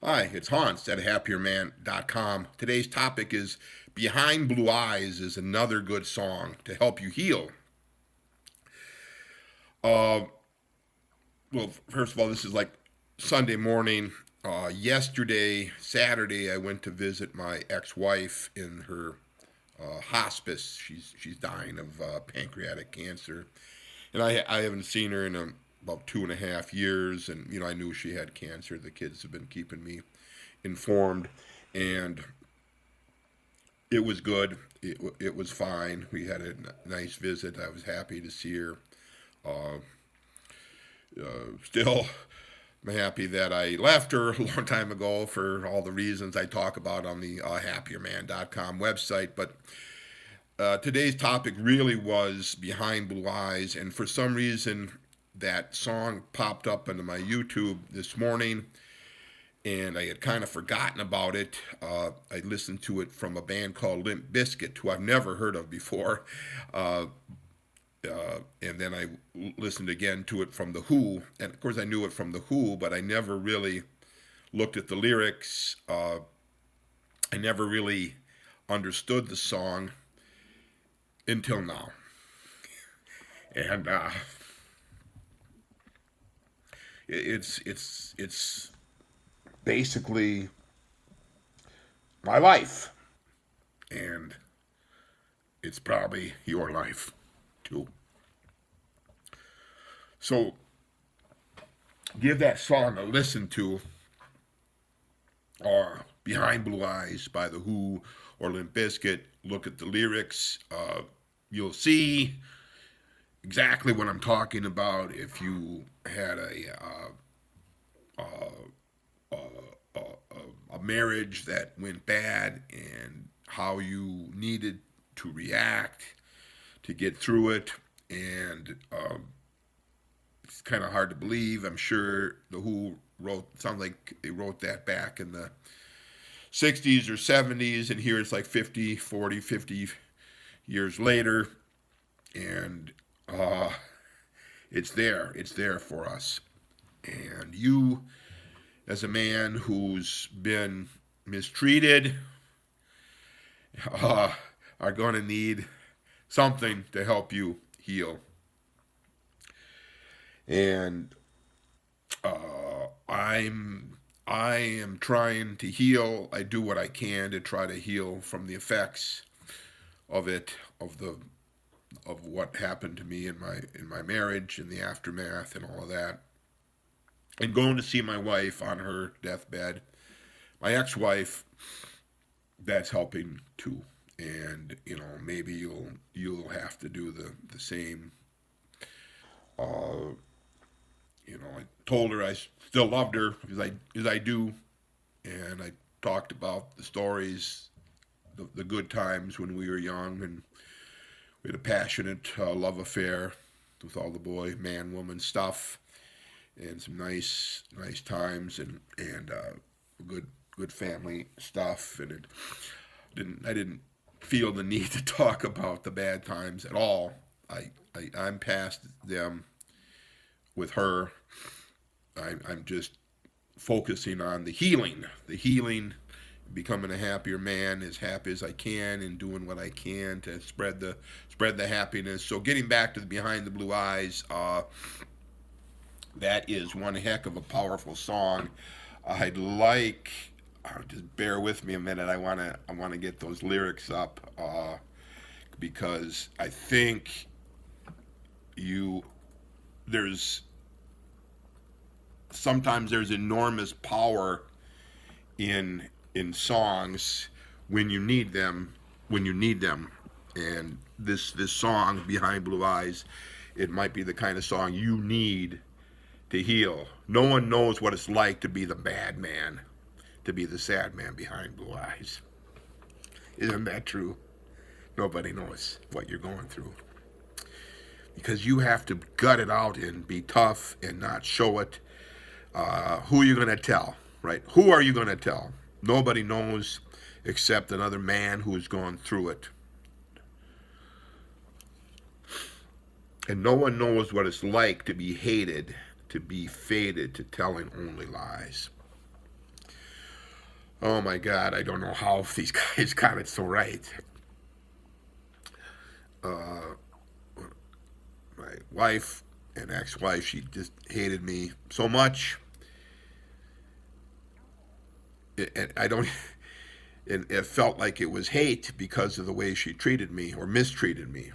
Hi, it's Hans at happierman.com. Today's topic is Behind Blue Eyes is another good song to help you heal. Uh, well, first of all, this is like Sunday morning. Yesterday, Saturday, I went to visit my ex-wife in her hospice. She's dying of pancreatic cancer, and I haven't seen her in about 2.5 years. And I knew she had cancer. The kids have been keeping me informed, and it was good. It was fine. We had a nice visit. I was happy to see her. Uh, Still, I'm happy that I left her a long time ago for all the reasons I talk about on the happierman.com website. But today's topic really was Behind Blue Eyes. And for some reason, that song popped up into my YouTube this morning, and I had kind of forgotten about it. I listened to it from a band called Limp Bizkit, who I've never heard of before. Uh, and then I listened again to it from The Who. And of course, I knew it from The Who, but I never really looked at the lyrics. I never really understood the song until now. And it's basically my life, and it's probably your life too. So give that song a listen to, or Behind Blue Eyes by The Who or Limp Bizkit. Look at the lyrics. You'll see exactly what I'm talking about. If you had a marriage that went bad and how you needed to react to get through it, and it's kind of hard to believe. I'm sure the Who wrote, sounds like they wrote that back in the 60s or 70s, and here it's like 50, 40, 50 years later, and it's there for us. And you, as a man who's been mistreated, uh, are going to need something to help you heal. And I am trying to heal. I do what I can to try to heal from the effects of it, of what happened to me in my marriage and the aftermath and all of that. And going to see my wife on her deathbed, my ex-wife, that's helping too. And maybe you'll have to do the same. Uh, I told her I still loved her as I do, and I talked about the stories, the good times when we were young, and we had a passionate love affair with all the boy, man, woman stuff, and some nice times, and good family stuff. And I didn't feel the need to talk about the bad times at all. I'm past them with her. I'm just focusing on the healing, becoming a happier man, as happy as I can, and doing what I can to spread the happiness. So getting back to the Behind the Blue Eyes, that is one heck of a powerful song. I'd like, just bear with me a minute. I wanna get those lyrics up, because I think you there's sometimes there's enormous power in songs when you need them. And this song, Behind Blue Eyes, it might be the kind of song you need to heal. No one knows what it's like to be the bad man, to be the sad man behind blue eyes. Isn't that true? Nobody knows what you're going through, because you have to gut it out and be tough and not show it. Who are you going to tell, right? Who are you going to tell? Nobody knows except another man who's gone through it. And no one knows what it's like to be hated, to be fated, to telling only lies. Oh my God, I don't know how these guys got it so right. My wife and ex-wife, she just hated me so much. And I don't, and it felt like it was hate because of the way she treated me or mistreated me.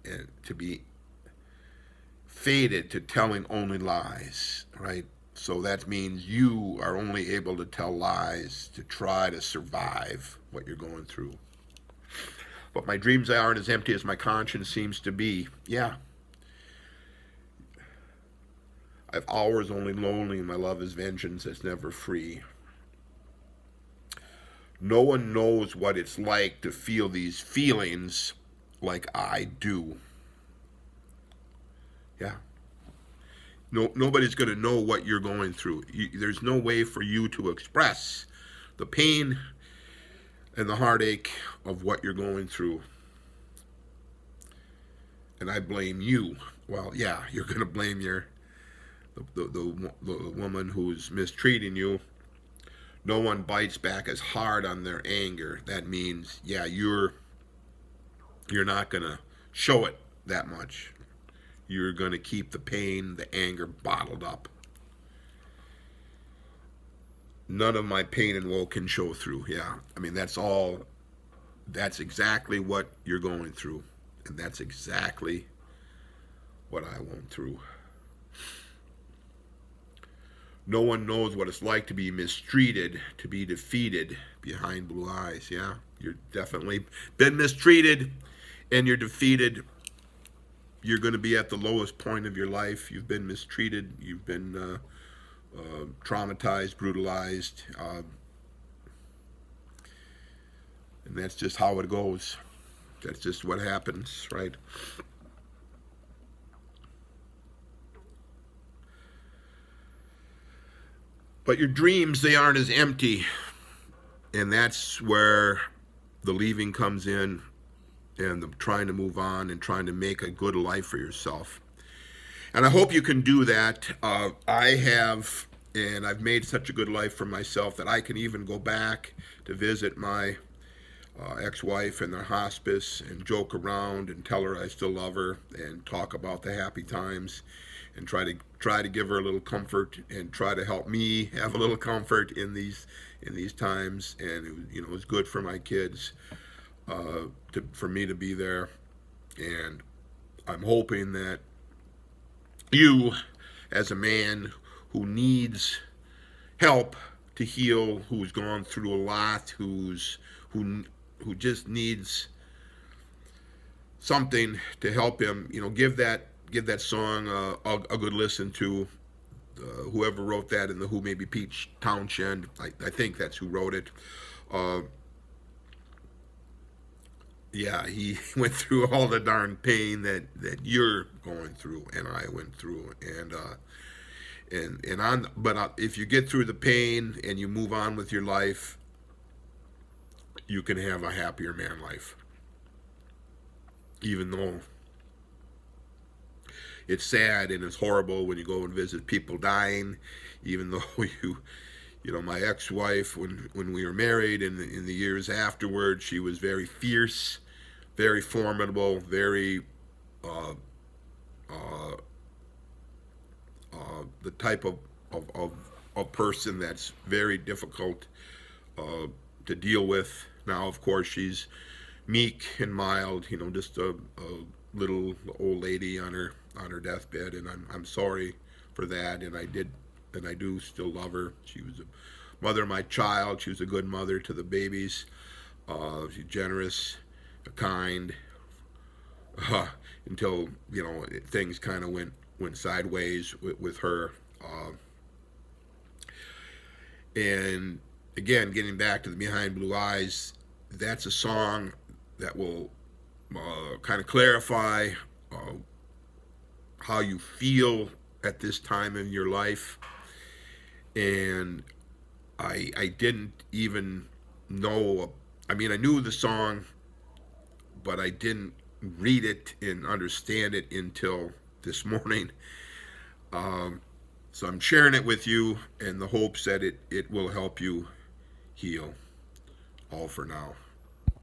And to be fated to telling only lies, right? So that means you are only able to tell lies to try to survive what you're going through. But my dreams aren't as empty as my conscience seems to be. Yeah, I've hours only lonely, and my love is vengeance that's never free. No one knows what it's like to feel these feelings like I do. Yeah. No, nobody's going to know what you're going through. There's no way for you to express the pain and the heartache of what you're going through. And I blame you. Well, yeah, you're going to blame the woman who's mistreating you. No one bites back as hard on their anger. That means, yeah, you're not going to show it that much. You're going to keep the pain, the anger bottled up. None of my pain and woe can show through. Yeah. I mean, that's exactly what you're going through. And that's exactly what I went through. No one knows what it's like to be mistreated, to be defeated behind blue eyes. Yeah. You're definitely been mistreated and you're defeated. You're going to be at the lowest point of your life. You've been mistreated. You've been traumatized, brutalized. And that's just how it goes. That's just what happens, right? But your dreams, they aren't as empty. And that's where the leaving comes in and the trying to move on and trying to make a good life for yourself. And I hope you can do that. I have, and I've made such a good life for myself that I can even go back to visit my ex-wife in their hospice and joke around and tell her I still love her and talk about the happy times and try to give her a little comfort and try to help me have a little comfort in these times. And it was good for my kids for me to be there. And I'm hoping that you, as a man who needs help to heal, who's gone through a lot, who just needs something to help him, give that song a good listen to. Whoever wrote that in the Who, maybe Pete Townshend, I think that's who wrote it. Uh, yeah, he went through all the darn pain that you're going through and I went through, but if you get through the pain and you move on with your life, you can have a happier man life. Even though it's sad and it's horrible when you go and visit people dying, even though my ex-wife, when we were married and in the years afterward, she was very fierce, very formidable, very uh, uh, the type of person that's very difficult uh, to deal with. Now, of course, she's meek and mild, just a little old lady on her deathbed, and I'm sorry for that, and I do still love her. She was a mother of my child. She was a good mother to the babies. She's generous, kind, uh, until things kind of went sideways with her. And again, getting back to the Behind Blue Eyes, that's a song that will kind of clarify uh, how you feel at this time in your life. And I didn't even know. I mean, I knew the song, but I didn't read it and understand it until this morning. So I'm sharing it with you in the hopes that it will help you heal. All for now.